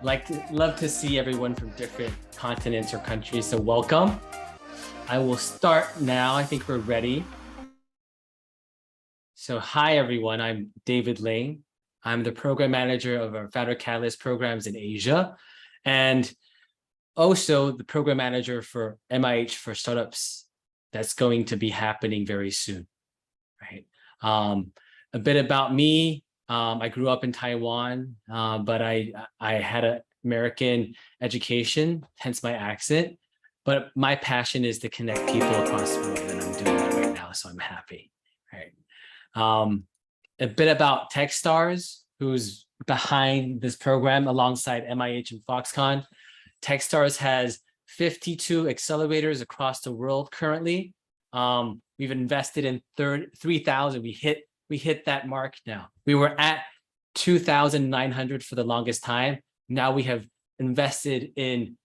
Love to see everyone from different continents or countries. So welcome. I will start now. I think we're ready. So hi, everyone. I'm David Lane. I'm the program manager of our Founder Catalyst programs in Asia, and also the program manager for MIH for startups. That's going to be happening very soon, right? A bit about me. I grew up in Taiwan, but I had an American education, hence my accent. But my passion is to connect people across the world, and I'm doing that right now, so I'm happy. Right. A bit about Techstars, who's behind this program alongside MIH and Foxconn. Techstars has 52 accelerators across the world currently. We've invested in 3,000. We hit that mark now. We were at 2,900 for the longest time. Now we have invested in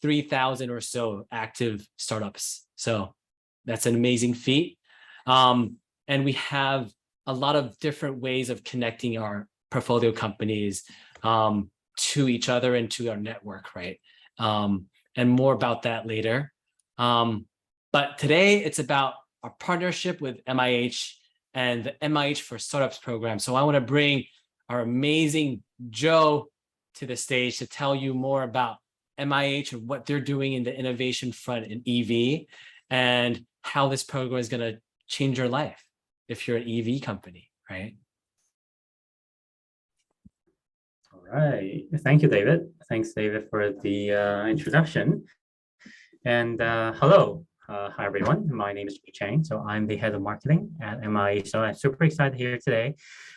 3,000 or so active startups. So that's an amazing feat. And we have a lot of different ways of connecting our portfolio companies to each other and to our network, right? And more about that later. But today it's about our partnership with MIH and the MIH for Startups program. So I want to bring our amazing Joe to the stage to tell you more about MIH and what they're doing in the innovation front in EV and how this program is going to change your life if you're an EV company, right? All right. Thank you, David. Thanks, David, for the introduction. And hello. Hi, everyone. My name is Chang. So I'm the head of marketing at MIH. So I'm super excited here today,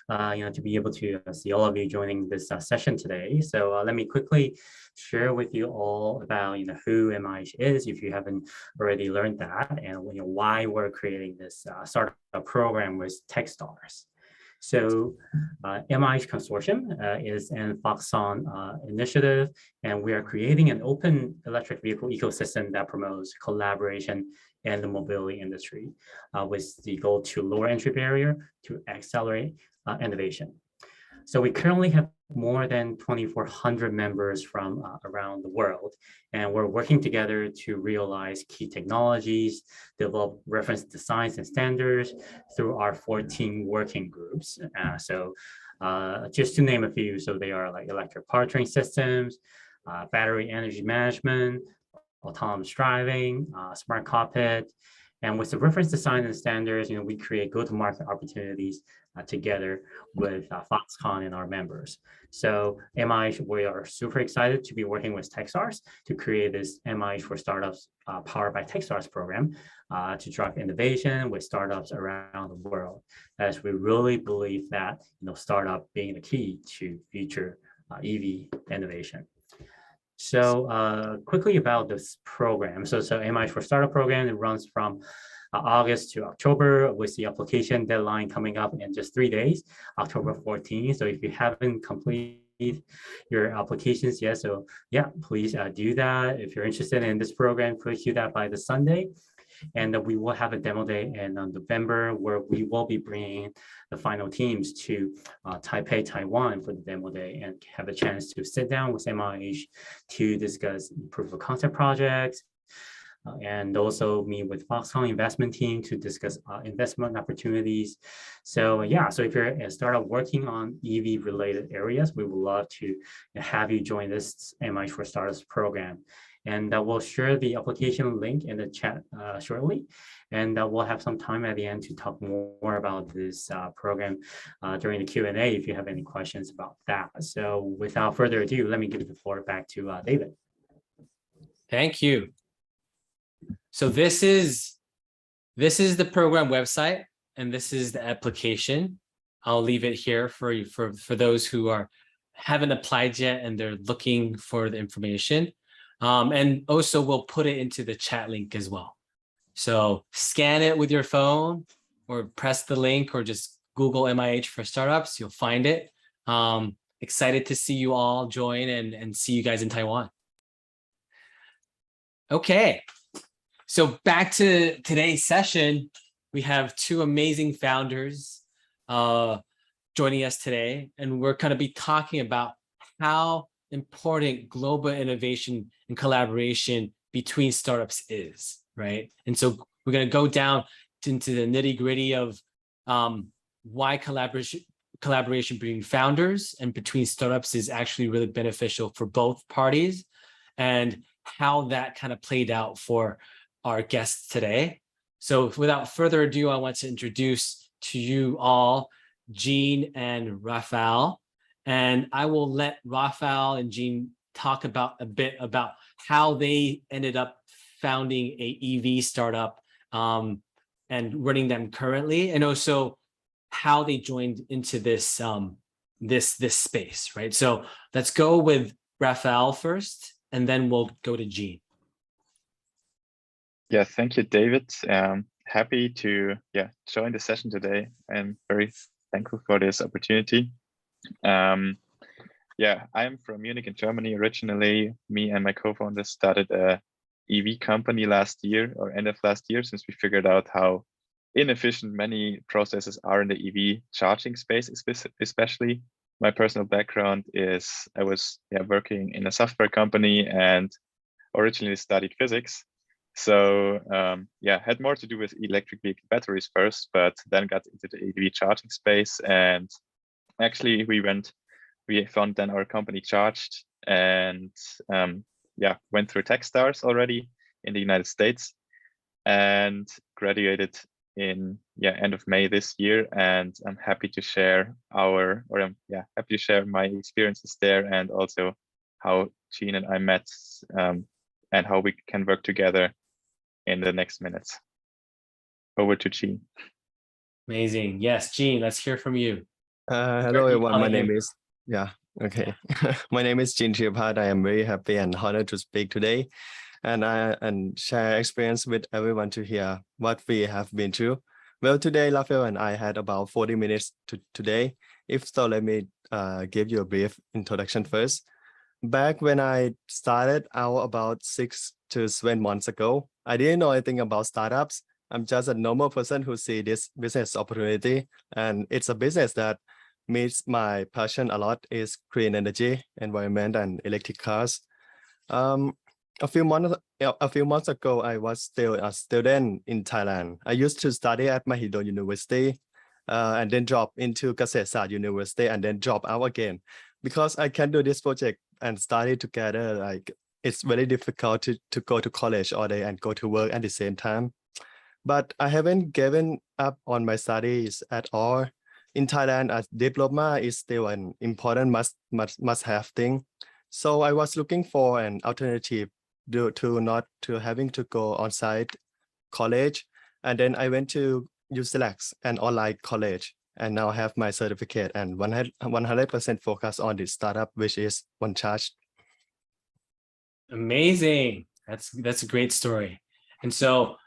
to be able to see all of you joining this session today. So let me quickly share with you all about who MIH is, if you haven't already learned that, and why we're creating this startup program with Techstars. So MIH Consortium is an Foxconn initiative, and we are creating an open electric vehicle ecosystem that promotes collaboration in the mobility industry with the goal to lower entry barrier to accelerate innovation. So we currently have more than 2,400 members from around the world, and we're working together to realize key technologies, develop reference designs and standards through our 14 working groups. Just to name a few, so they are like electric powertrain systems, battery energy management, autonomous driving, smart cockpit. And with the reference design and standards, we create go-to-market opportunities together with Foxconn and our members. So MIH, we are super excited to be working with Techstars to create this MIH for Startups powered by Techstars program to drive innovation with startups around the world, as we really believe that startup being the key to future EV innovation. So quickly about this program. So MIH for Startup program, it runs from August to October, with the application deadline coming up in just 3 days, October 14th. So if you haven't completed your applications yet, so yeah, please do that. If you're interested in this program, please do that by the Sunday. And we will have a demo day in November, where we will be bringing the final teams to Taipei, Taiwan for the demo day, and have a chance to sit down with MIH to discuss proof of concept projects, and also meet with Foxconn investment team to discuss investment opportunities. So yeah, so if you're a startup working on EV related areas, we would love to have you join this MIH for Startups program. And we'll share the application link in the chat shortly. And we'll have some time at the end to talk more about this program during the Q&A if you have any questions about that. So without further ado, let me give the floor back to David. Thank you. So this is the program website, and this is the application. I'll leave it here for you for those who haven't applied yet and they're looking for the information. And also we'll put it into the chat link as well. So scan it with your phone or press the link or just Google MIH for Startups. You'll find it. Excited to see you all join and see you guys in Taiwan. Okay. So back to today's session, we have two amazing founders joining us today, and we're going to be talking about how important global innovation and collaboration between startups is, right? And so we're going to go down into the nitty-gritty of why collaboration between founders and between startups is actually really beneficial for both parties, and how that kind of played out for our guests today. So without further ado, I want to introduce to you all Jean and Raphael. And I will let Raphael and Jean talk about a bit about how they ended up founding a EV startup and running them currently, and also how they joined into this this space, right? So let's go with Raphael first, and then we'll go to Jean. Yeah, thank you, David. Happy to join the session today. I'm very thankful for this opportunity. I'm from Munich in Germany originally. Me and my co-founder started a EV company last year, or end of last year, since we figured out how inefficient many processes are in the EV charging space, especially. My personal background is I was working in a software company and originally studied physics. So had more to do with electric vehicle batteries first, but then got into the EV charging space. And actually we found then our company Charged, and went through Techstars already in the United States, and graduated in end of May this year. And I'm happy to share my experiences there, and also how Jean and I met, and how we can work together in the next minutes. Over to Jean. Amazing. Yes, Jean, let's hear from you. Hello everyone, my name is my name is Jean Thiraphat. I am very happy and honored to speak today, and share experience with everyone to hear what we have been through. Well, today Raphael and I had about 40 minutes today. If so, let me give you a brief introduction first. Back when I started out about 6 to 7 months ago, I didn't know anything about startups. I'm just a normal person who see this business opportunity, and it's a business that meets my passion a lot, is clean energy, environment, and electric cars. A few months ago, I was still a student in Thailand. I used to study at Mahidol University, and then drop into Kasetsart University, and then drop out again. Because I can do this project and study together, like it's very difficult to go to college all day and go to work at the same time. But I haven't given up on my studies at all. In Thailand, a diploma is still an important must-have thing. So I was looking for an alternative to not having to go on-site college. And then I went to USELEX, an online college, and now I have my certificate and 100% focus on this startup, which is OneCharge. Amazing. That's a great story. And so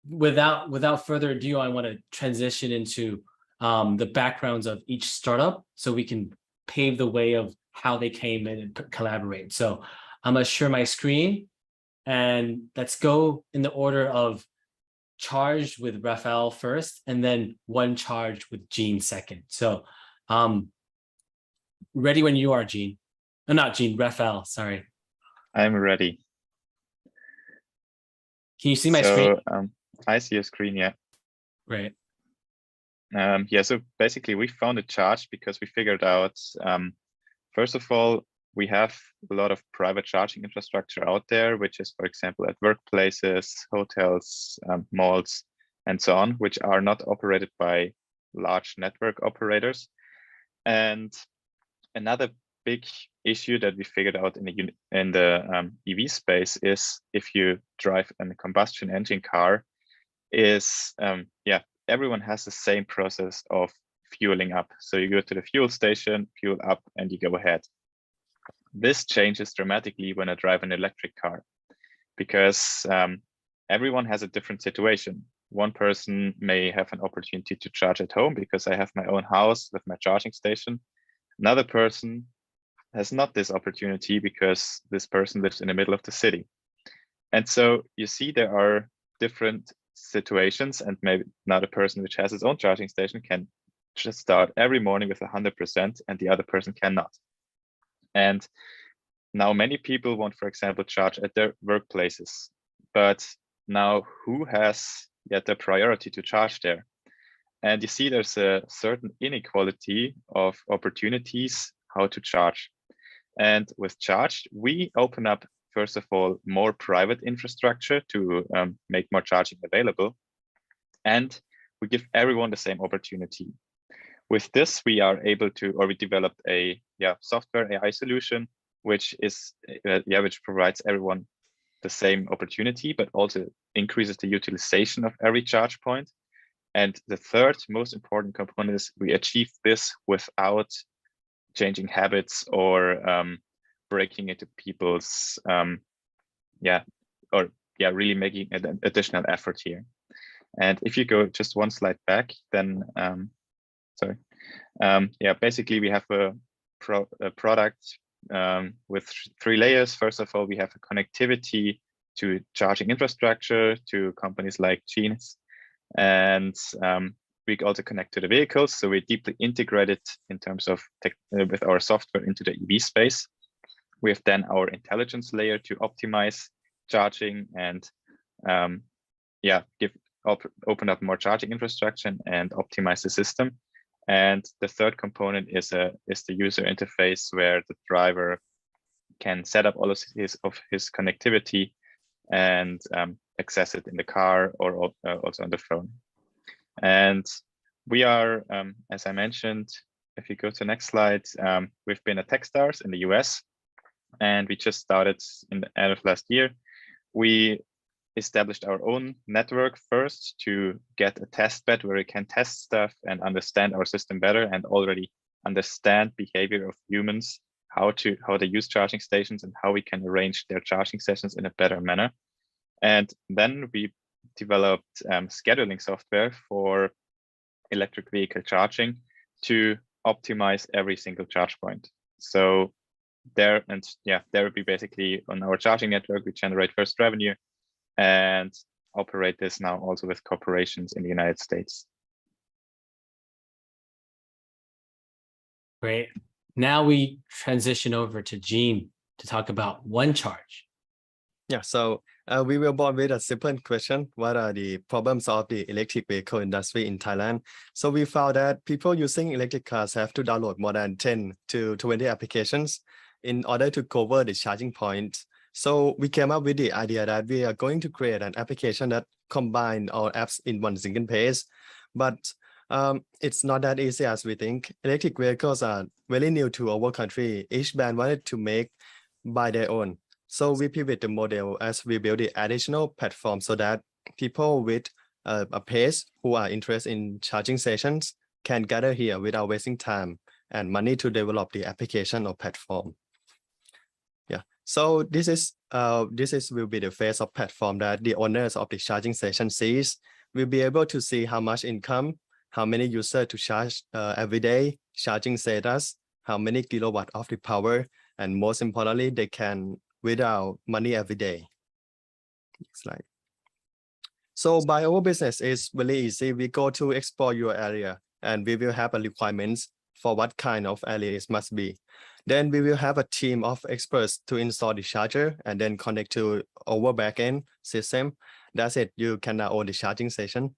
without further ado, I want to transition into the backgrounds of each startup, so we can pave the way of how they came in and collaborate. So I'm going to share my screen, and let's go in the order of Charged with Raphael first, and then OneCharge with Jean second. So ready when you are, Jean. No, not Jean, Raphael, sorry. I'm ready. Can you see my screen? I see a screen, yeah. Right. So basically we founded Charged because we figured out, first of all, we have a lot of private charging infrastructure out there, which is, for example, at workplaces, hotels, malls, and so on, which are not operated by large network operators. And another big issue that we figured out in the EV space is, if you drive a combustion engine car, is everyone has the same process of fueling up. So you go to the fuel station, fuel up, and you go ahead. This changes dramatically when I drive an electric car, because everyone has a different situation. One person may have an opportunity to charge at home because I have my own house with my charging station. Another person has not this opportunity because this person lives in the middle of the city. And so you see there are different situations, and maybe not a person which has his own charging station can just start every morning with 100% and the other person cannot. And now many people want, for example, charge at their workplaces, but now who has yet the priority to charge there? And you see there's a certain inequality of opportunities how to charge. And with Charge, we open up, first of all, more private infrastructure to make more charging available. And we give everyone the same opportunity. With this, we are able to, or we developed a software AI solution, which is which provides everyone the same opportunity, but also increases the utilization of every charge point. And the third most important component is we achieve this without changing habits or breaking into people's really making an additional effort here. And if you go just one slide back, then basically we have a product with 3 layers. First of all, we have a connectivity to charging infrastructure to companies like Genes, and we also connect to the vehicles. So we're deeply integrated in terms of with our software into the EV space. We have then our intelligence layer to optimize charging and open up more charging infrastructure and optimize the system. And the third component is the user interface, where the driver can set up all of his connectivity and access it in the car or also on the phone. And we are, as I mentioned, if you go to the next slide, we've been at Techstars in the US, and we just started in the end of last year. We established our own network first to get a test bed where we can test stuff and understand our system better and already understand behavior of humans, how they use charging stations and how we can arrange their charging sessions in a better manner. And then we developed scheduling software for electric vehicle charging to optimize every single charge point. So there would be basically on our charging network, we generate first revenue and operate this now also with corporations in the United States. Great. Now we transition over to Gene to talk about OneCharge. Yeah, so we will begin with a simple question. What are the problems of the electric vehicle industry in Thailand? So we found that people using electric cars have to download more than 10 to 20 applications in order to cover the charging points. So we came up with the idea that we are going to create an application that combines all apps in one single page. But it's not that easy as we think. Electric vehicles are very new to our country. Each brand wanted to make by their own. So we pivot the model as we build the additional platform so that people with a pace who are interested in charging sessions can gather here without wasting time and money to develop the application or platform. Yeah. So this will be the phase of platform that the owners of the charging session sees. Will be able to see how much income, how many users to charge every day, charging status, how many kilowatt of the power, and most importantly, they can without money every day. Next slide. So by our business is really easy. We go to explore your area and we will have a requirements for what kind of area it must be. Then we will have a team of experts to install the charger and then connect to our backend system. That's it. You can now own the charging station.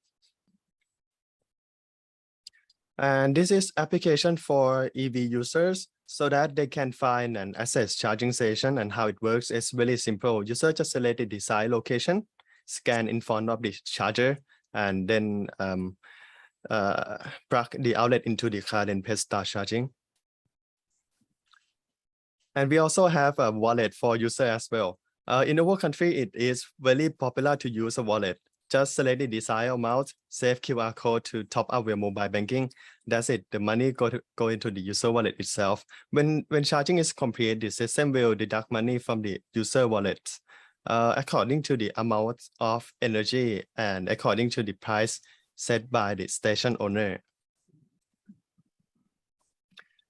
And this is application for EV users so that they can find and access charging station. And how it works is really simple. User just select the desired location, scan in front of the charger, and then plug the outlet into the car and press start charging. And we also have a wallet for user as well. In our country, it is very popular to use a wallet. Just select the desired amount, save QR code to top up your mobile banking. That's it. The money go into the user wallet itself. When charging is complete, the system will deduct money from the user wallet according to the amount of energy and according to the price set by the station owner.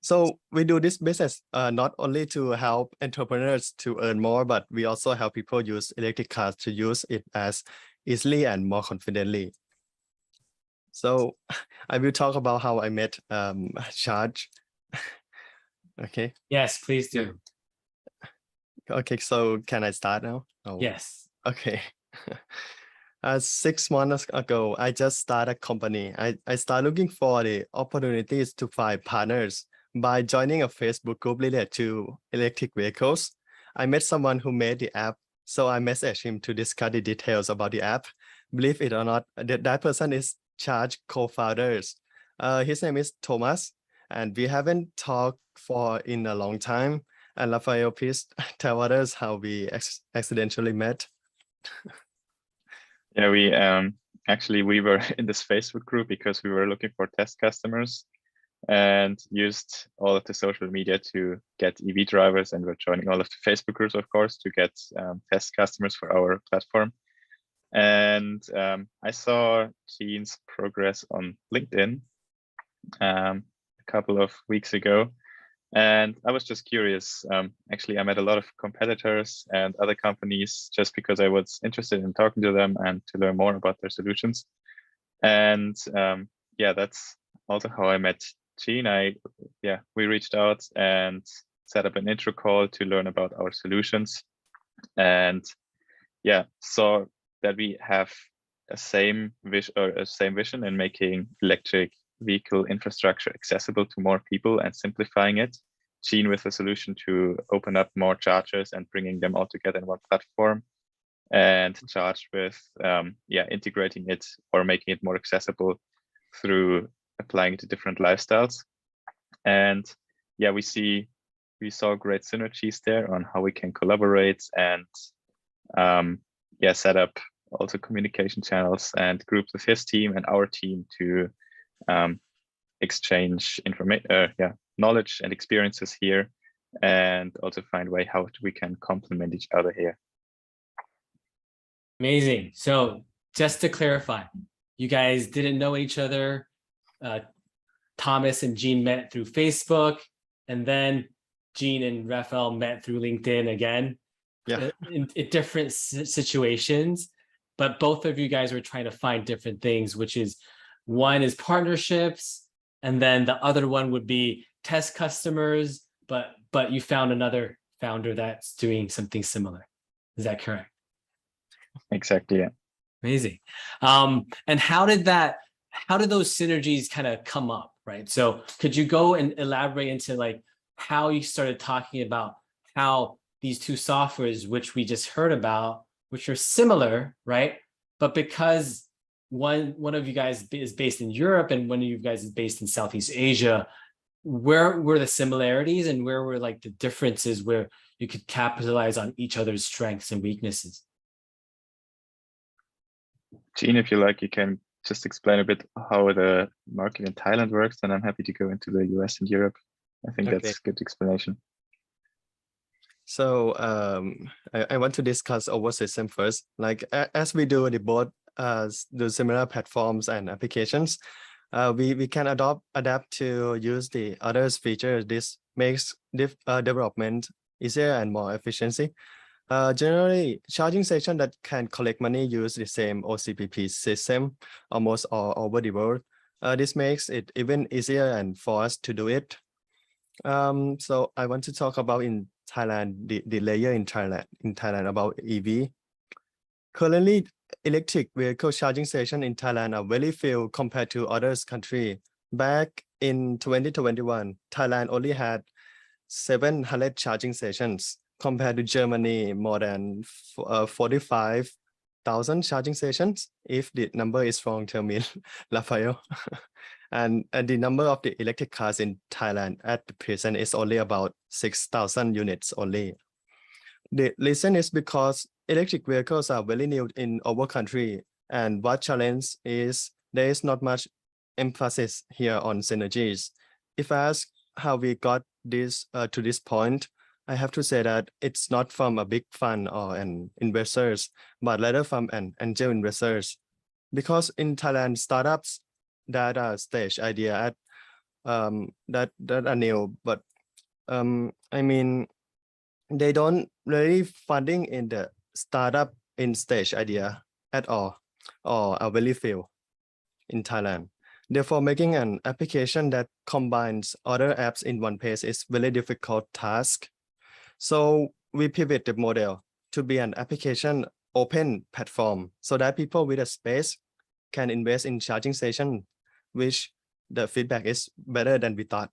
So we do this business not only to help entrepreneurs to earn more, but we also help people use electric cars to use it as easily and more confidently. So I will talk about how I met Charge. Okay. Yes, please do. Okay, so can I start now? Oh, Yes. okay. 6 months ago, I just started a company. I started looking for the opportunities to find partners by joining a Facebook group related to electric vehicles. I met someone who made the app, so I messaged him to discuss the details about the app. Believe it or not, that person is Charge co-founders. His name is Thomas, and we haven't talked in a long time. And Raphael, please tell others how we accidentally met. Yeah, we actually we were in this Facebook group because we were looking for test customers and used all of the social media to get EV drivers, and we're joining all of the Facebook groups, of course, to get test customers for our platform. And I saw Gene's progress on LinkedIn a couple of weeks ago, and I was just curious. Actually, I met a lot of competitors and other companies just because I was interested in talking to them and to learn more about their solutions. And yeah, that's also how I met Gene. We reached out and set up an intro call to learn about our solutions, and yeah, saw that we have a same vision in making electric vehicle infrastructure accessible to more people and simplifying it. Gene with a solution to open up more chargers and bringing them all together in one platform, and Charge with integrating it or making it more accessible through applying it to different lifestyles. And yeah, we saw great synergies there on how we can collaborate and set up also communication channels and groups with his team and our team to exchange knowledge and experiences here, and also find a way how we can complement each other here. Amazing. So just to clarify, you guys didn't know each other. Thomas and Gene met through Facebook, and then Gene and Raphael met through LinkedIn again. Yeah. In different situations, but both of you guys were trying to find different things, which is one is partnerships, and then the other one would be test customers, but you found another founder that's doing something similar. Is that correct? Exactly, yeah. Amazing. And how did those synergies kind of come up, right? So could you go and elaborate into like how you started talking about how these two softwares, which we just heard about, which are similar, right? But because one of you guys is based in Europe and one of you guys is based in Southeast Asia, where were the similarities and where were like the differences where you could capitalize on each other's strengths and weaknesses? Gene, if you like, you can just explain a bit how the market in Thailand works, and I'm happy to go into the US and Europe. I think that's a good explanation. So I want to discuss our system first. Like as we do both the similar platforms and applications, we can adapt to use the others features. This makes development easier and more efficiency. Generally, charging station that can collect money use the same OCPP system almost all over the world. This makes it even easier and for us to do it. So I want to talk about in Thailand, the layer in Thailand about EV. Currently, electric vehicle charging stations in Thailand are very few compared to other countries. Back in 2021, Thailand only had 700 charging stations compared to Germany, more than 45,000 charging stations. If the number is wrong, tell me, Raphael. And the number of the electric cars in Thailand at the present is only about 6,000 units only. The reason is because electric vehicles are very new in our country, and what challenge is there is not much emphasis here on synergies. If I ask how we got this to this point, I have to say that it's not from a big fund or an investors, but rather from an angel investors. Because in Thailand, startups that are stage idea at that are new, but I mean they don't really funding in the startup in stage idea at all, or are very few in Thailand. Therefore, making an application that combines other apps in one place is very difficult task. So we pivot the model to be an application open platform so that people with a space can invest in charging station, which the feedback is better than we thought.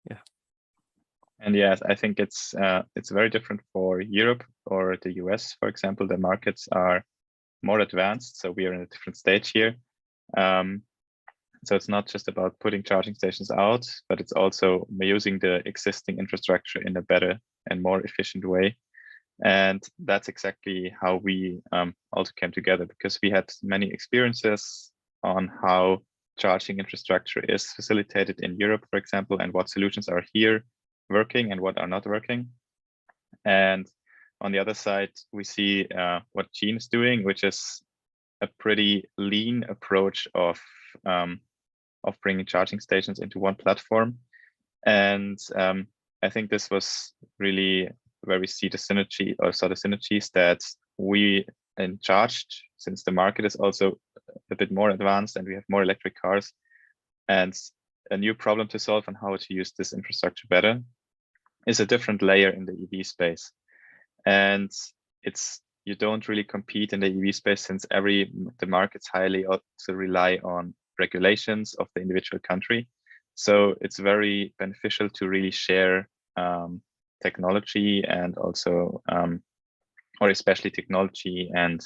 Yeah. And yes, I think it's very different for Europe or the US, for example. The markets are more advanced, so we are in a different stage here. So it's not just about putting charging stations out, but it's also using the existing infrastructure in a better and more efficient way. And that's exactly how we also came together, because we had many experiences on how charging infrastructure is facilitated in Europe, for example, and what solutions are here working and what are not working. And on the other side, we see what Gene is doing, which is a pretty lean approach of bringing charging stations into one platform. And I think this was really where we see the synergy, or saw the synergies that we in Charged, since the market is also a bit more advanced and we have more electric cars, and a new problem to solve on how to use this infrastructure better is a different layer in the EV space. And you don't really compete in the EV space, since the markets highly also rely on regulations of the individual country. So it's very beneficial to really share technology, and also or especially technology and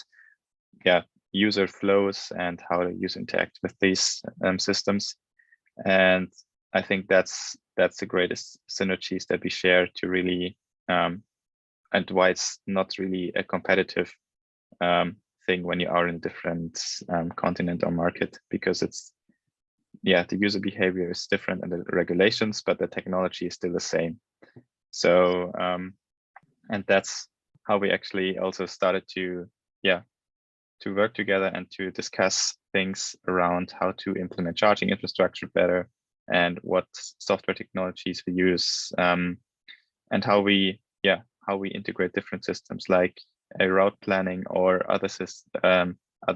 user flows and how the user interact with these systems. And I think that's the greatest synergies that we share to really and why it's not really a competitive thing when you are in different continent or market, because it's the user behavior is different and the regulations, but the technology is still the same. So and that's how we actually also started to work together and to discuss things around how to implement charging infrastructure better, and what software technologies we use, and how we integrate different systems like a route planning or other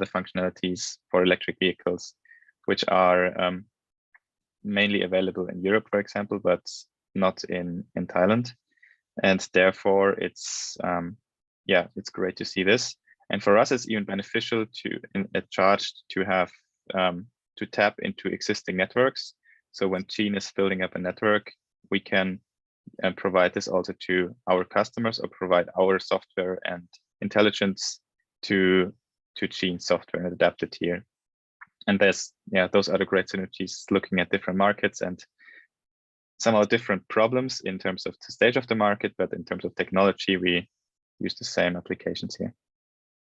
functionalities for electric vehicles, which are mainly available in Europe, for example, but not in Thailand. And therefore it's great to see this. And for us, it's even beneficial at Charged to have to tap into existing networks. So when Gene is building up a network, we can provide this also to our customers, or provide our software and intelligence to Gene's software and adapt it here. And those are the great synergies, looking at different markets and somehow different problems in terms of the stage of the market, but in terms of technology, we use the same applications here.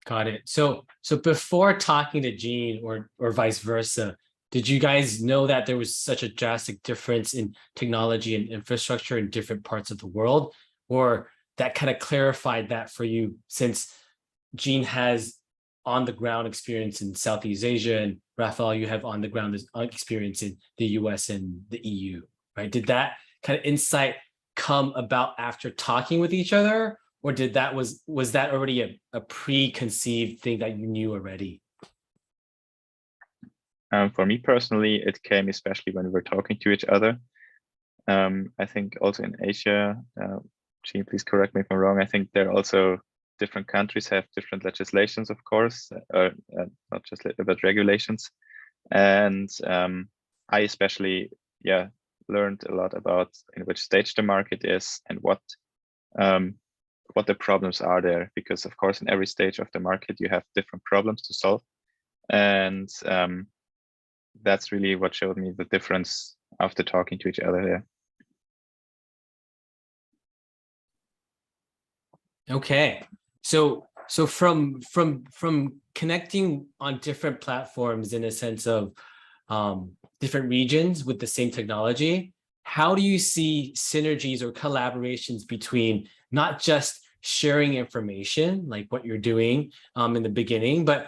Got it. So before talking to Gene or vice versa, did you guys know that there was such a drastic difference in technology and infrastructure in different parts of the world, or that kind of clarified that for you, since Gene has on the ground experience in Southeast Asia, and Raphael, you have on the ground experience in the US and the EU, right? Did that kind of insight come about after talking with each other, or was that already a preconceived thing that you knew already? For me personally, it came especially when we were talking to each other. I think also in Asia, Gene, please correct me if I'm wrong, I think there are also different countries have different legislations, of course, not just but regulations. And I especially, learned a lot about in which stage the market is and what the problems are there, because of course in every stage of the market you have different problems to solve. And that's really what showed me the difference after talking to each other there. Okay, so from connecting on different platforms in a sense of different regions with the same technology, how do you see synergies or collaborations between not just sharing information like what you're doing in the beginning, but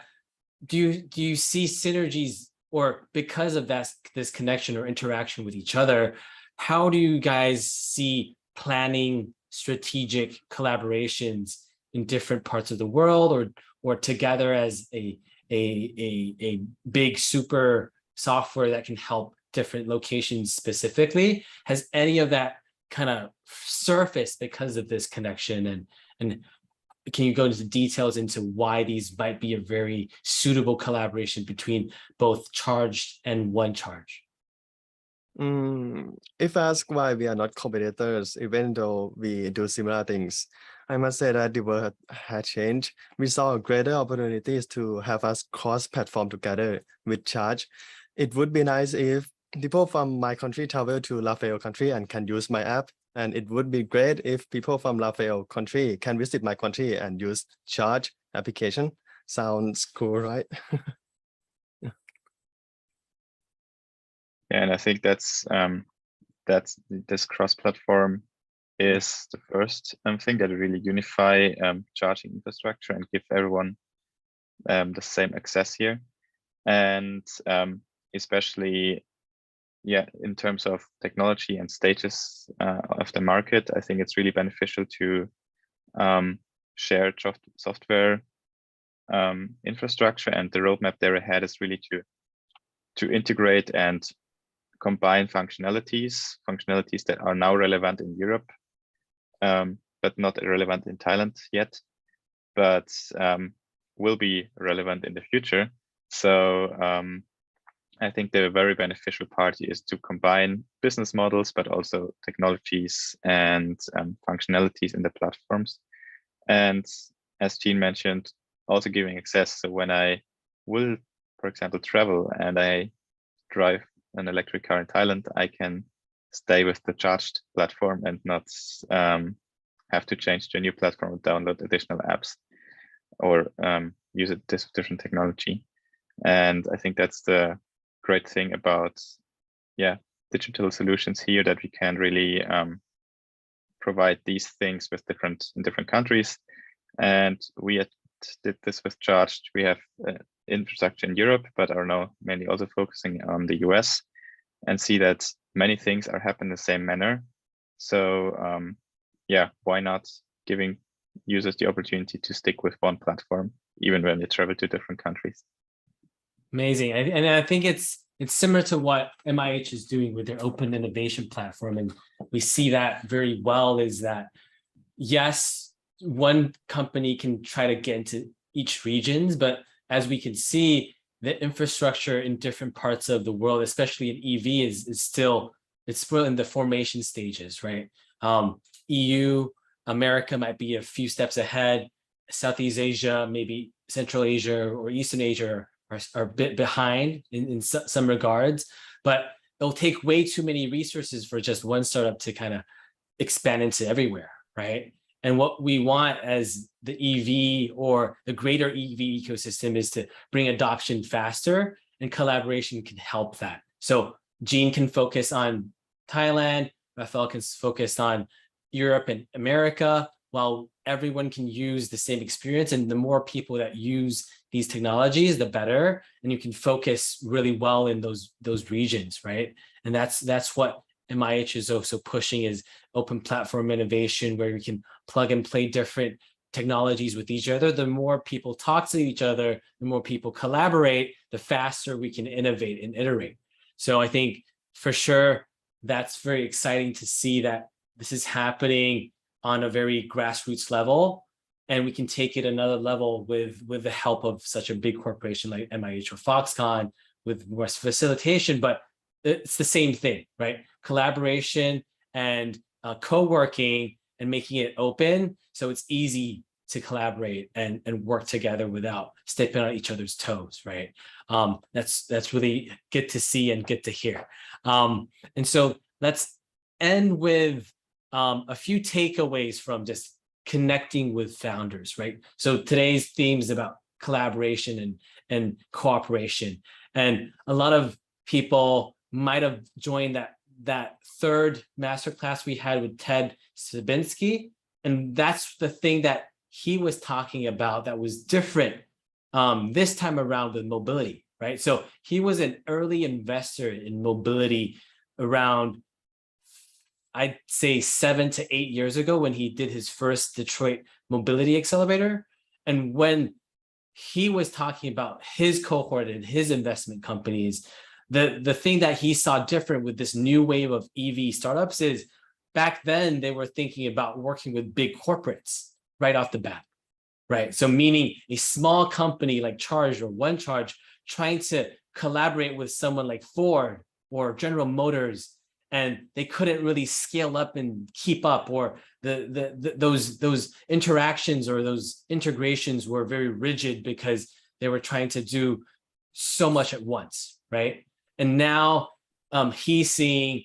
do you see synergies, or because of this connection or interaction with each other, how do you guys see planning strategic collaborations in different parts of the world, or together as a big super software that can help different locations specifically? Has any of that kind of surfaced because of this connection, and can you go into details into why these might be a very suitable collaboration between both Charged and OneCharge? If asked why we are not competitors, even though we do similar things, I must say that the world had changed. We saw greater opportunities to have us cross-platform together with Charge. It would be nice if people from my country travel to Raphael country and can use my app. And it would be great if people from Raphael country can visit my country and use Charge application. Sounds cool, right? Yeah, and I think that's this cross-platform is the first thing that really unify charging infrastructure and give everyone the same access here, and especially, yeah, in terms of technology and stages of the market, I think it's really beneficial to share software infrastructure, and the roadmap there ahead is really to integrate and combine functionalities that are now relevant in Europe, but not relevant in Thailand yet, but will be relevant in the future. So I think the very beneficial part is to combine business models, but also technologies and functionalities in the platforms. And as Jean mentioned, also giving access. So when I will, for example, travel and I drive an electric car in Thailand, I can stay with the Charged platform and not have to change to a new platform or download additional apps or use a different technology. And I think that's the great thing about, yeah, digital solutions here, that we can really provide these things with in different countries. And we did this with Charged. We have infrastructure in Europe, but are now mainly also focusing on the US, and see that many things are happening the same manner. So yeah, why not giving users the opportunity to stick with one platform, even when they travel to different countries? Amazing. And I think it's similar to what MIH is doing with their open innovation platform. And we see that very well, is that, yes, one company can try to get into each regions, but as we can see, the infrastructure in different parts of the world, especially in EV, is still in the formation stages, right? EU, America might be a few steps ahead. Southeast Asia, maybe Central Asia or Eastern Asia are a bit behind in some regards, but it'll take way too many resources for just one startup to kind of expand into everywhere, right? And what we want as the EV or the greater EV ecosystem is to bring adoption faster, and collaboration can help that. So Jean can focus on Thailand, Raphael can focus on Europe and America, while everyone can use the same experience. And the more people that use these technologies, the better. And you can focus really well in those regions, right? And that's what MIH is also pushing, is open platform innovation, where we can plug and play different technologies with each other. The more people talk to each other, the more people collaborate, the faster we can innovate and iterate. So I think for sure, that's very exciting to see that this is happening on a very grassroots level, and we can take it another level with the help of such a big corporation like MIH or Foxconn with more facilitation. But it's the same thing, right? Collaboration and co-working and making it open, so it's easy to collaborate and work together without stepping on each other's toes, right? That's really good to see and good to hear. And so let's end with a few takeaways from just connecting with founders, right? So today's theme is about collaboration and cooperation. And a lot of people might have joined that third masterclass we had with Ted Sabinski. And that's the thing that he was talking about that was different this time around with mobility, right? So he was an early investor in mobility around, I'd say 7 to 8 years ago, when he did his first Detroit Mobility Accelerator. And when he was talking about his cohort and his investment companies, the thing that he saw different with this new wave of EV startups is back then they were thinking about working with big corporates right off the bat, right? So meaning a small company like Charge or OneCharge trying to collaborate with someone like Ford or General Motors, and they couldn't really scale up and keep up, or those interactions or those integrations were very rigid because they were trying to do so much at once, right? And now he's seeing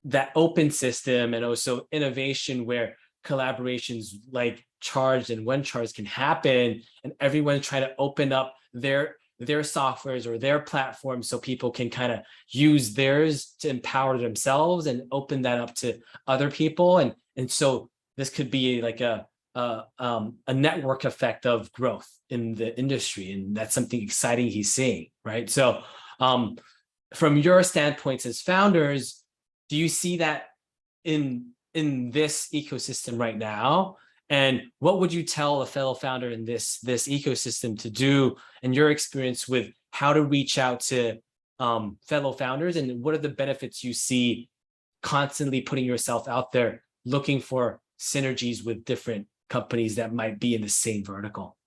that open system and also innovation where collaborations like Charge and OneCharge can happen, and everyone trying to open up their softwares or their platforms so people can kind of use theirs to empower themselves and open that up to other people. And so this could be like a network effect of growth in the industry. And that's something exciting he's seeing, right? So from your standpoints as founders, do you see that in this ecosystem right now? And what would you tell a fellow founder in this ecosystem to do, in your experience with how to reach out to fellow founders, and what are the benefits you see constantly putting yourself out there, looking for synergies with different companies that might be in the same vertical?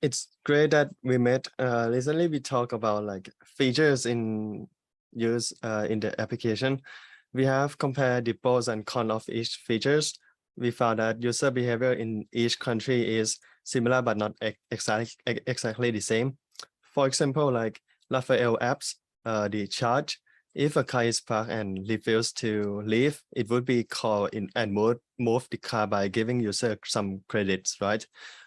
It's great that we met. Recently, we talk about like features in use in the application. We have compared the pros and cons of each features. We found that user behavior in each country is similar but not exactly the same. For example, like Raphael apps, the charge. If a car is parked and refuses to leave, it would be called in and move the car by giving user some credits, right?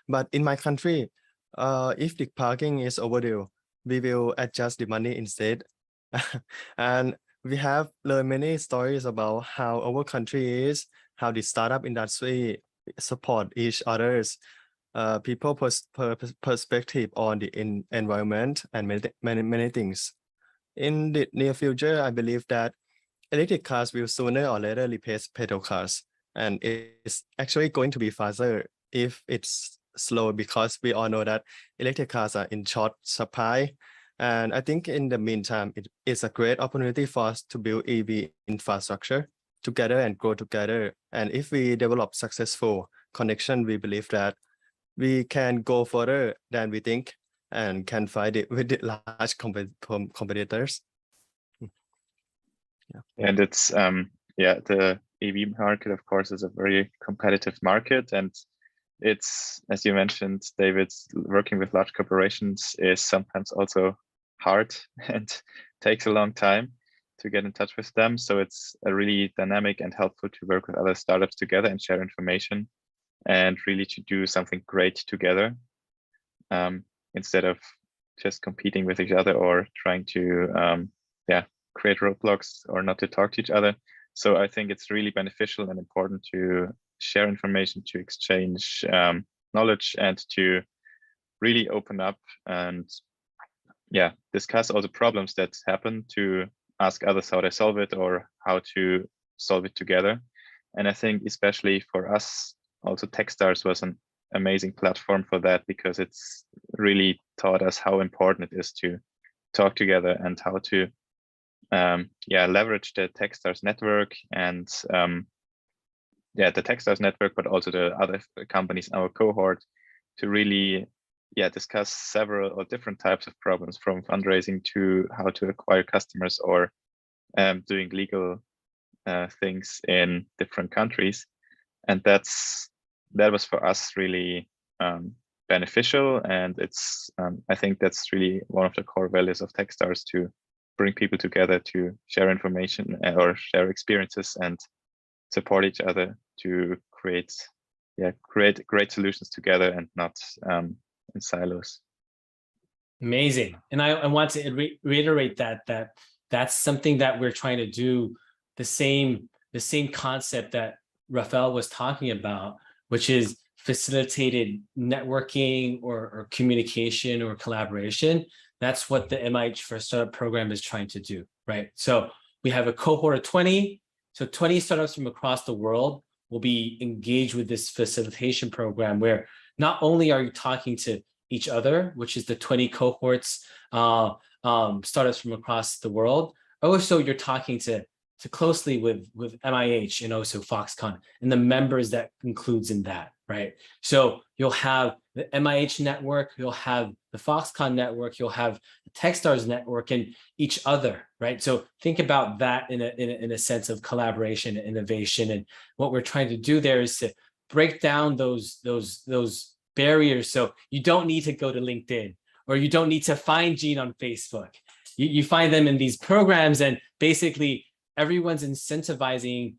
But in my country, if the parking is overdue, we will adjust the money instead. And we have learned many stories about how our country is, how the startup industry support each other's people perspective on the environment and many things. In the near future, I believe that electric cars will sooner or later replace petrol cars, and it's actually going to be faster if it's slow, because we all know that electric cars are in short supply. And I think in the meantime, it is a great opportunity for us to build EV infrastructure together and grow together. And if we develop successful connection, we believe that we can go further than we think and can fight it with the large competitors. Yeah. And it's the EV market, of course, is a very competitive market, and it's, as you mentioned, David, working with large corporations is sometimes also hard and takes a long time to get in touch with them. So it's a really dynamic and helpful to work with other startups together and share information, and really to do something great together, instead of just competing with each other or trying to create roadblocks or not to talk to each other. So I think it's really beneficial and important to share information, to exchange knowledge, and to really open up and discuss all the problems that happen, to ask others how they solve it or how to solve it together. And I think especially for us, also Techstars was an amazing platform for that, because it's really taught us how important it is to talk together and how to leverage the Techstars network and the Techstars network, but also the other companies in our cohort, to really discuss several or different types of problems, from fundraising to how to acquire customers or doing legal things in different countries. And that was for us really beneficial. And it's I think that's really one of the core values of Techstars, to bring people together to share information or share experiences and support each other to create great solutions together and not in silos. Amazing. And I want to reiterate that's something that we're trying to do, the same concept that Raphael was talking about, which is facilitated networking or communication or collaboration. That's what the MIH for Startup program is trying to do, right? So we have a cohort of 20. So 20 startups from across the world will be engaged with this facilitation program, where not only are you talking to each other, which is the 20 cohorts, startups from across the world, also you're talking to closely with MIH and also Foxconn and the members that includes in that, right? So you'll have the MIH network, you'll have the Foxconn network, you'll have the Techstars network, and each other, right? So think about that in a sense of collaboration and innovation. And what we're trying to do there is to break down those barriers. So you don't need to go to LinkedIn, or you don't need to find Gene on Facebook. You find them in these programs, and basically everyone's incentivizing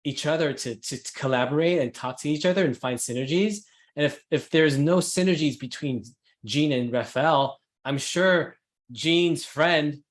each other to collaborate and talk to each other and find synergies. And if there's no synergies between Gene and Raphael, I'm sure Gene's friend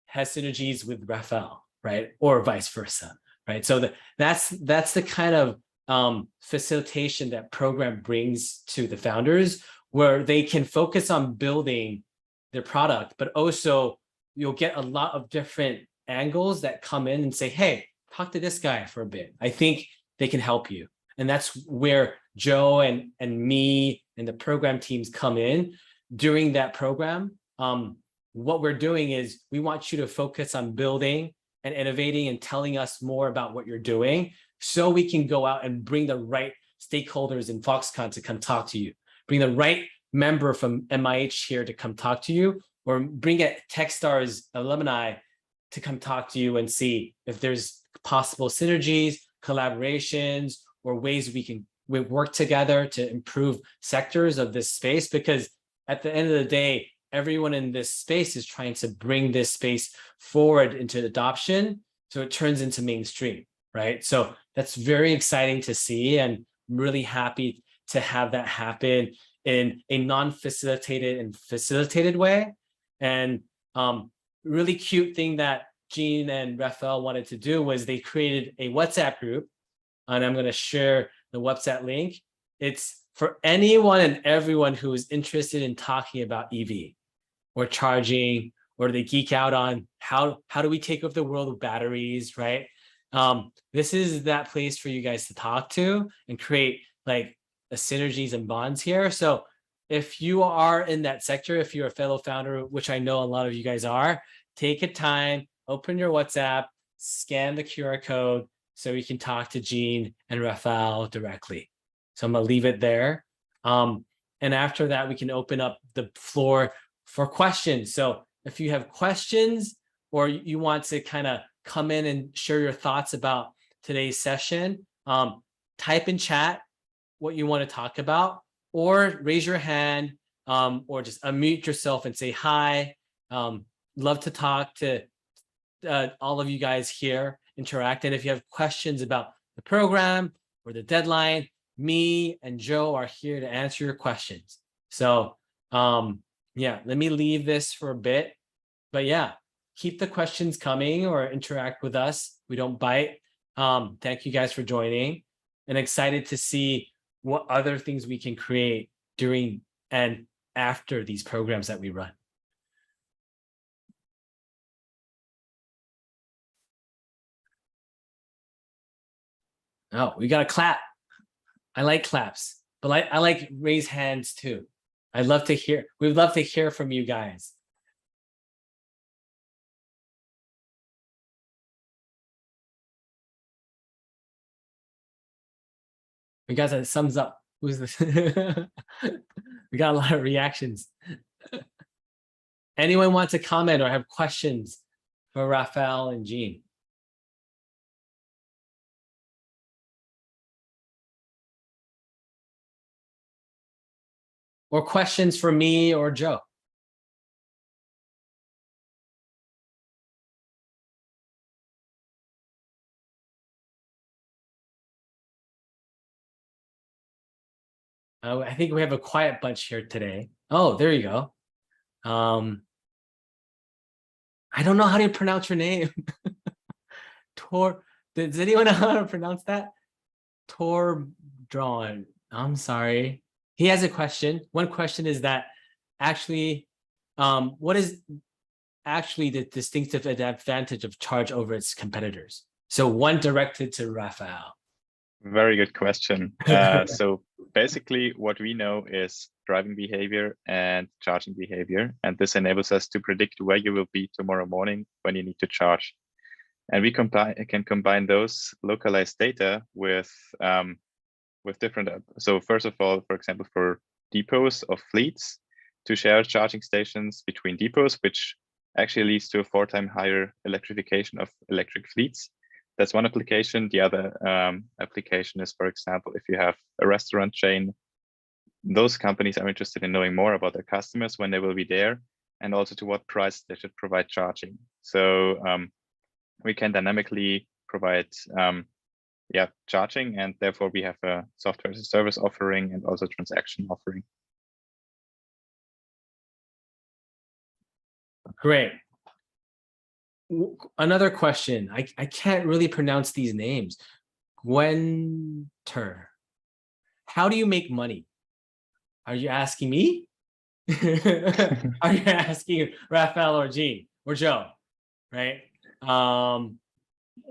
has synergies with Raphael, right? Or vice versa, right? So that's the kind of facilitation that program brings to the founders, where they can focus on building their product, but also you'll get a lot of different angles that come in and say, hey, talk to this guy for a bit. I think they can help you. And that's where Joe and me and the program teams come in during that program. What we're doing is we want you to focus on building and innovating and telling us more about what you're doing, so we can go out and bring the right stakeholders in Foxconn to come talk to you, bring the right member from MIH here to come talk to you, or bring a Techstars alumni to come talk to you and see if there's possible synergies, collaborations, or ways we work together to improve sectors of this space. Because at the end of the day, everyone in this space is trying to bring this space forward into adoption, so it turns into mainstream, right? So that's very exciting to see, and I'm really happy to have that happen in a non-facilitated and facilitated way. And really cute thing that Gene and Raphael wanted to do was they created a WhatsApp group, and I'm going to share the WhatsApp link. It's for anyone and everyone who is interested in talking about EV or charging, or they geek out on how do we take over the world with batteries, right? This is that place for you guys to talk to and create like the synergies and bonds here. So if you are in that sector, if you're a fellow founder, which I know a lot of you guys are, take a time, open your WhatsApp, scan the QR code so you can talk to Gene and Raphael directly. So I'm gonna leave it there. And after that, we can open up the floor for questions. So if you have questions, or you want to kind of come in and share your thoughts about today's session, type in chat what you want to talk about, or raise your hand, or just unmute yourself and say hi. Love to talk to all of you guys here, interact. And if you have questions about the program or the deadline, me and Joe are here to answer your questions. So yeah, let me leave this for a bit. But yeah, keep the questions coming or interact with us. We don't bite. Thank you guys for joining, and excited to see what other things we can create during and after these programs that we run. Oh, we got a clap. I like claps, but I like raise hands too. I'd love to hear, we'd love to hear from you guys. We got a thumbs up. Who's this? We got a lot of reactions. Anyone want to comment or have questions for Raphael and Gene? Or questions for me or Joe? I think we have a quiet bunch here today. Oh, there you go. I don't know how to pronounce your name. Tor. Does anyone know how to pronounce that? Torbjorn. I'm sorry. He has a question. One question is that actually, what is actually the distinctive advantage of Charge over its competitors? So one directed to Raphael. Very good question. So basically what we know is driving behavior and charging behavior. And this enables us to predict where you will be tomorrow morning when you need to charge. And we can combine those localized data with different. So first of all, for example, for depots of fleets, to share charging stations between depots, which actually leads to a 4 times higher electrification of electric fleets. That's one application. The other application is, for example, if you have a restaurant chain, those companies are interested in knowing more about their customers when they will be there, and also to what price they should provide charging. So we can dynamically provide charging, and therefore we have a software as a service offering and also transaction offering. Great. Another question. I can't really pronounce these names. Gwenter. How do you make money? Are you asking me? Are you asking Raphael or Gene or Joe? Right?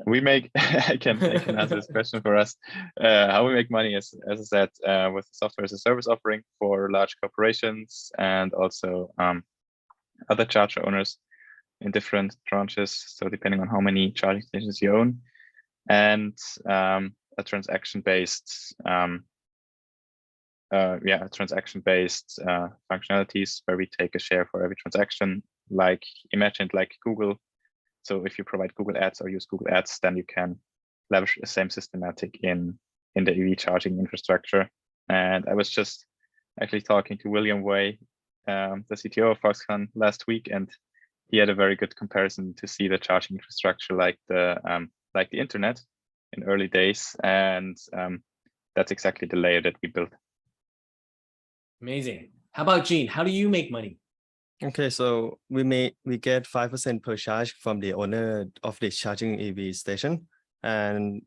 We make I can answer this question for us. How we make money is, as I said, with software as a service offering for large corporations and also other charger owners in different tranches. So depending on how many charging stations you own, and a transaction-based functionalities where we take a share for every transaction. Like imagine like Google. So if you provide Google Ads or use Google Ads, then you can leverage the same systematic in the EV charging infrastructure. And I was just actually talking to William Way, the CTO of Foxconn, last week, and he had a very good comparison to see the charging infrastructure like the internet in early days, and that's exactly the layer that we built. Amazing. How about Gene? How do you make money? Okay, so we get 5% per charge from the owner of the charging EV station, and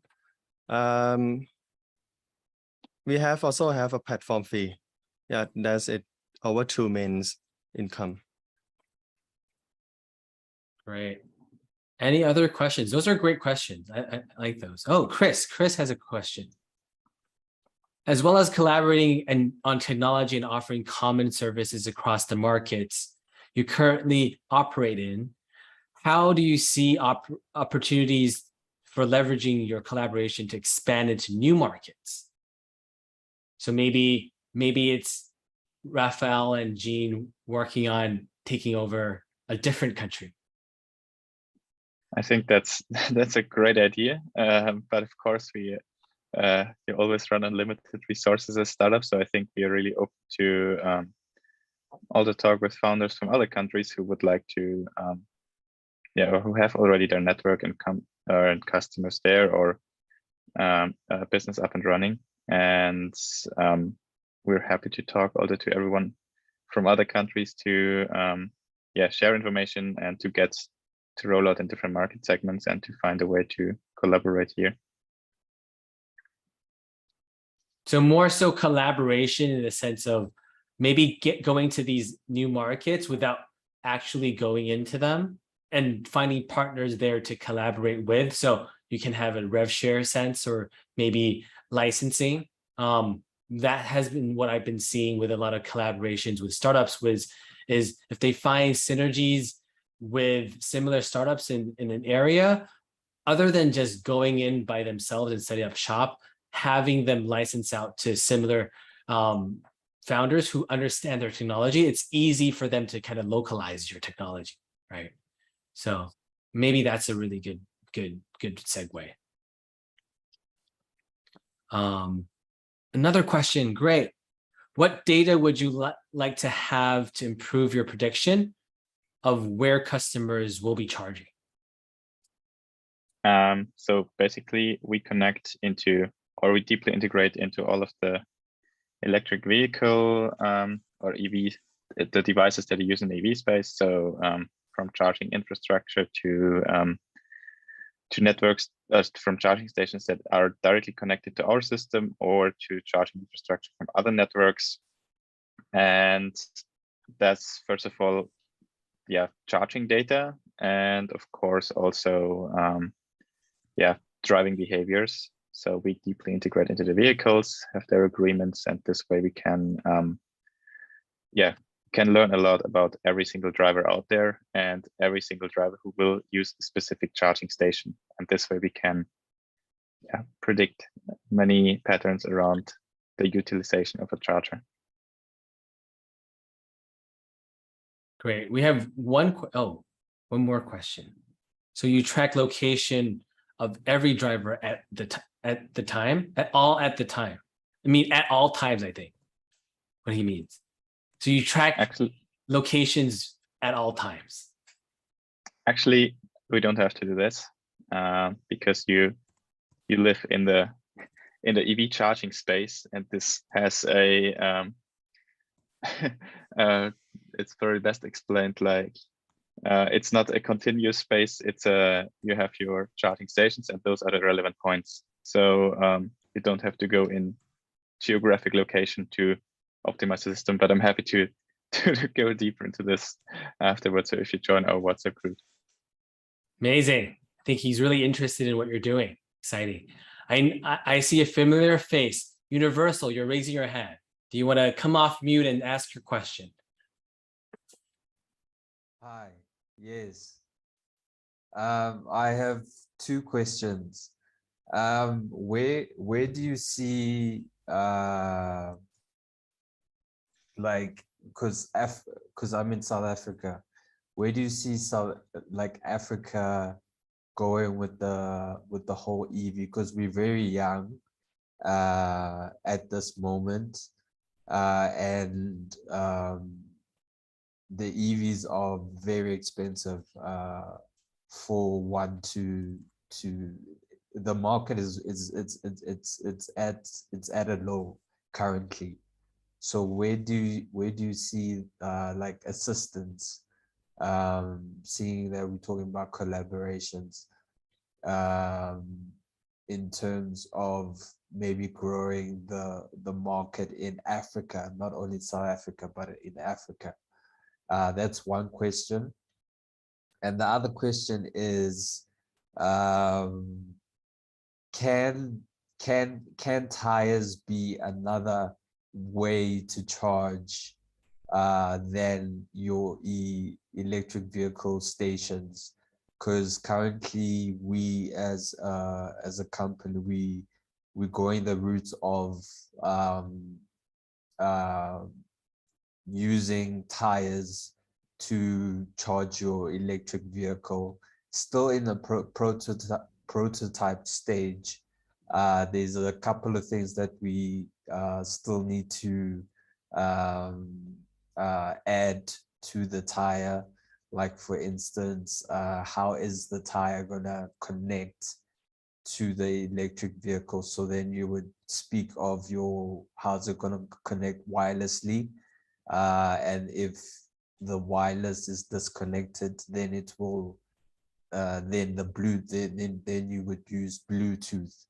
we also have a platform fee. Yeah, that's it. Our 2 main income. Great. Any other questions? Those are great questions. I like those. Oh, Chris has a question. As well as collaborating on technology and offering common services across the markets you currently operate in, how do you see opportunities for leveraging your collaboration to expand into new markets? So maybe it's Raphael and Gene working on taking over a different country. I think that's a great idea, but of course you always run unlimited resources as startups. So I think we are really open to also talk with founders from other countries who would like to, or who have already their network and customers there, or business up and running. And we're happy to talk also to everyone from other countries to share information and to roll out in different market segments and to find a way to collaborate here. So more so collaboration in the sense of maybe going to these new markets without actually going into them and finding partners there to collaborate with. So you can have a rev share sense or maybe licensing. That has been what I've been seeing with a lot of collaborations with startups is if they find synergies with similar startups in an area, other than just going in by themselves and setting up shop, having them license out to similar founders who understand their technology, it's easy for them to kind of localize your technology, right? So maybe that's a really good segue. Another question, great. What data would you like to have to improve your prediction of where customers will be charging? So basically we connect into, or we deeply integrate into all of the electric vehicle or EV, the devices that are used in the EV space. So from charging infrastructure to networks, from charging stations that are directly connected to our system or to charging infrastructure from other networks. And that's first of all, charging data, and of course also driving behaviors. So we deeply integrate into the vehicles, have their agreements, and this way we can can learn a lot about every single driver out there and every single driver who will use a specific charging station. And this way we can predict many patterns around the utilization of a charger. Great. We have one more question. So you track location of every driver at the time. I mean, at all times, I think, what he means. So you track locations at all times. Actually, we don't have to do this because you live in the EV charging space, and this has a it's very best explained like it's not a continuous space. It's you have your charging stations, and those are the relevant points. So you don't have to go in geographic location to optimize the system, but I'm happy to go deeper into this afterwards. So if you join our WhatsApp group. Amazing. I think he's really interested in what you're doing. Exciting. I see a familiar face. Universal, you're raising your hand. Do you want to come off mute and ask your question? Hi, yes. I have two questions. Where do you see like, because I'm in South Africa, where do you see Africa going with the whole EV? Because we're very young at this moment, and the EVs are very expensive for one to the market it's at a low currently. So where do you see like assistance, seeing that we're talking about collaborations in terms of maybe growing the market in Africa, not only South Africa, but in Africa? That's one question. And the other question is, can tires be another way to charge than your electric vehicle stations? Because currently we as a company, we're going the route of using tires to charge your electric vehicle, still in the prototype stage. There's a couple of things that we still need to add to the tire. Like for instance, how is the tire gonna connect to the electric vehicle? So then you would speak of how's it gonna connect wirelessly, and if the wireless is disconnected, then it will then you would use Bluetooth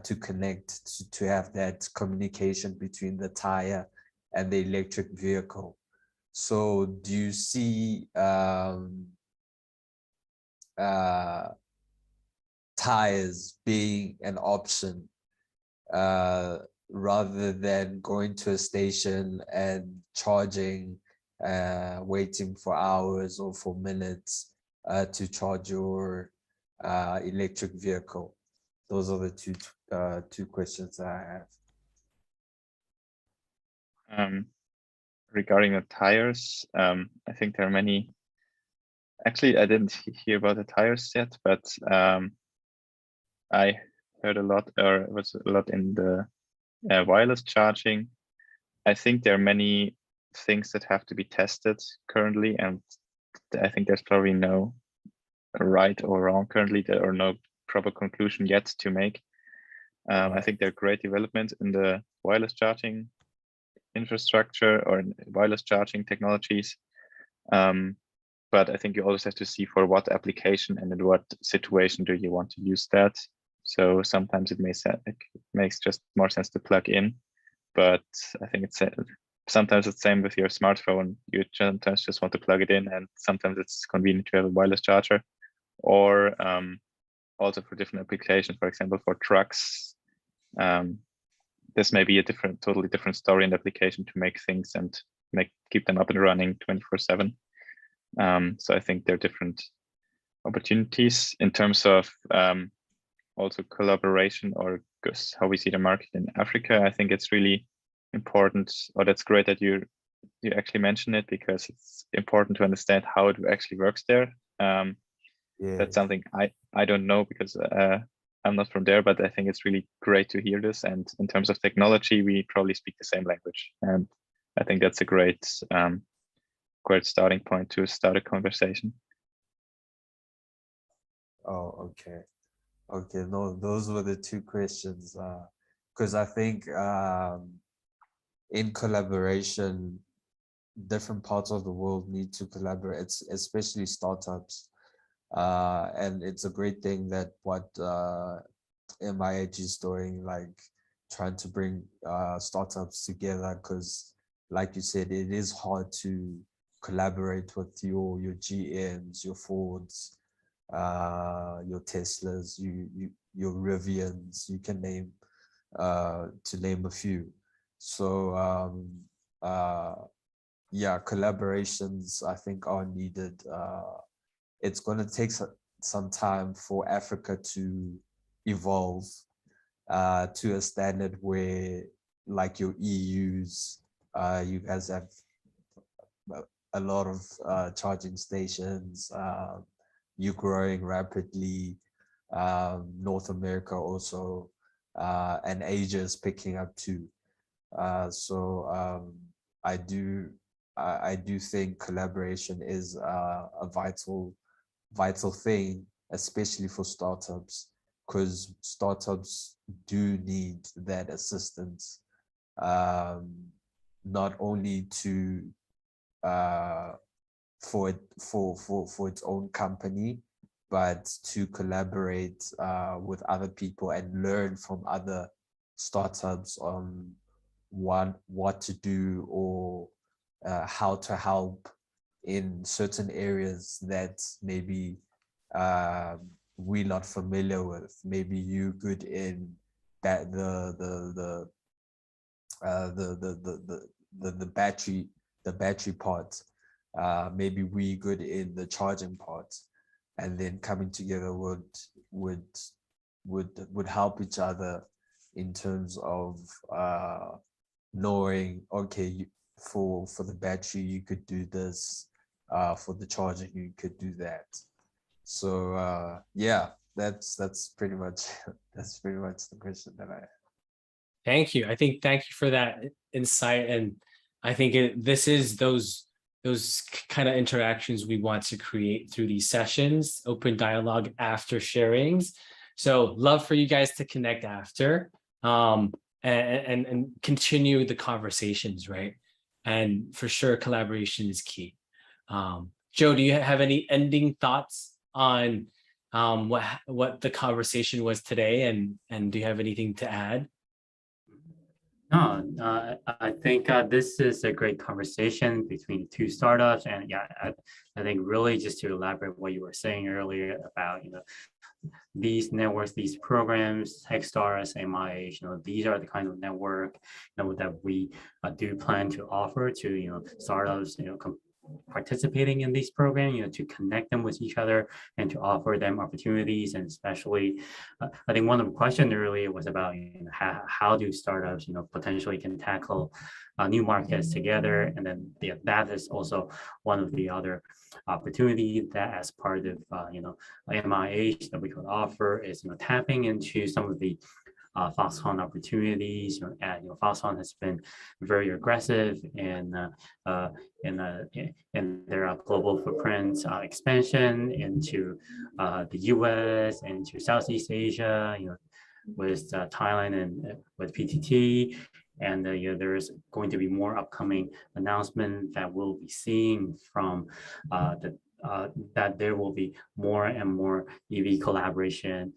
to connect to have that communication between the tire and the electric vehicle. So do you see tires being an option rather than going to a station and charging, waiting for hours or for minutes to charge your electric vehicle? Those are the two questions I have. Regarding the tires, I think there are many. Actually, I didn't hear about the tires yet, but I heard a lot, or was a lot in the wireless charging. I think there are many things that have to be tested currently, and I think there's probably no right or wrong currently, or no proper conclusion yet to make. I think there are great developments in the wireless charging infrastructure or wireless charging technologies, but I think you always have to see for what application and in what situation do you want to use that. So sometimes it makes just more sense to plug in, but I think it's sometimes it's the same with your smartphone. You sometimes just want to plug it in, and sometimes it's convenient to have a wireless charger, or also for different applications. For example, for trucks, this may be a totally different story and application to make things and keep them up and running 24/7. So I think there are different opportunities in terms of also collaboration, or how we see the market in Africa. I think it's really important, or that's great that you actually mentioned it, because it's important to understand how it actually works there. That's something I don't know, because I'm not from there, but I think it's really great to hear this. And in terms of technology, we probably speak the same language, and I think that's a great starting point to start a conversation. Oh, okay. No, those were the two questions. Because I think in collaboration, different parts of the world need to collaborate, especially startups. And it's a great thing that what MIH is doing, like trying to bring startups together, because like you said, it is hard to collaborate with your GMs, your Fords, your Teslas, your Rivians, you can name, to name a few. So yeah, collaborations I think are needed. It's going to take some time for Africa to evolve to a standard where, like your EUs, you guys have a lot of charging stations. You're growing rapidly. North America also, and Asia is picking up too. So I do think collaboration is a vital thing, especially for startups, because startups do need that assistance, not only to for its own company, but to collaborate with other people and learn from other startups on what to do, or how to help in certain areas that maybe we're not familiar with. Maybe you good in that the battery part. Maybe we good in the charging part, and then coming together would help each other in terms of knowing, okay, for the battery you could do this, for the charging you could do that. So yeah, that's pretty much the question that I have. Thank you. Thank you for that insight. And I think this is those kind of interactions we want to create through these sessions, open dialogue after sharings. So love for you guys to connect after, and continue the conversations, right? And for sure, collaboration is key. Joe, do you have any ending thoughts on what the conversation was today, and do you have anything to add? No, I think this is a great conversation between two startups, and yeah, I think really just to elaborate what you were saying earlier about, these networks, these programs, Techstars, MIH, these are the kind of network, that we do plan to offer to, startups, participating in these programs, to connect them with each other and to offer them opportunities. And especially, I think one of the questions earlier was about how do startups, potentially can tackle new markets together. And then that is also one of the other opportunity that, as part of MIH, that we could offer is tapping into some of the Foxconn opportunities. Foxconn has been very aggressive in their global footprint expansion into the US, into Southeast Asia, with Thailand and with PTT. And there is going to be more upcoming announcement that we'll be seeing from that there will be more and more EV collaboration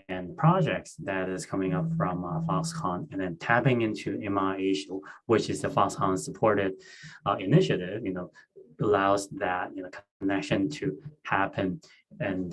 and projects that is coming up from Foxconn, and then tapping into MIH, which is the Foxconn supported initiative. allows that connection to happen. And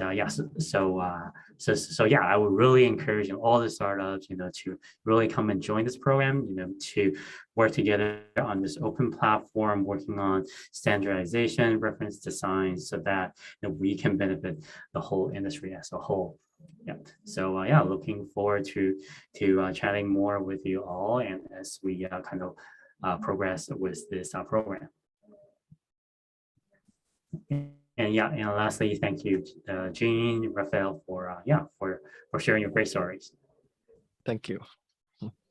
so yeah, I would really encourage all the startups to really come and join this program, to work together on this open platform, working on standardization, reference design, so that we can benefit the whole industry as a whole. Yeah. So yeah, looking forward to chatting more with you all, and as we kind of progress with this program. And yeah, and lastly, thank you, Jean, Raphael, for sharing your great stories. Thank you.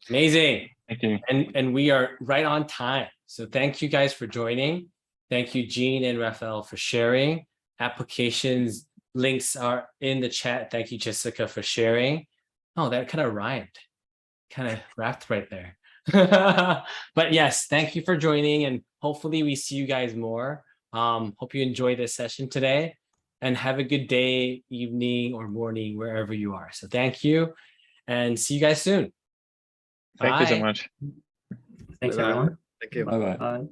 Amazing. Thank you. And we are right on time. So thank you guys for joining. Thank you, Jean and Raphael, for sharing. Applications links are in the chat. Thank you, Jessica, for sharing. Oh, that kind of rhymed. Kind of wrapped right there. But yes, thank you for joining, and hopefully we see you guys more. Hope you enjoy this session today, and have a good day, evening, or morning, wherever you are. So thank you, and see you guys soon. Thank you so Bye. much. Thanks, Bye-bye. everyone. Thank you. Bye bye. Bye.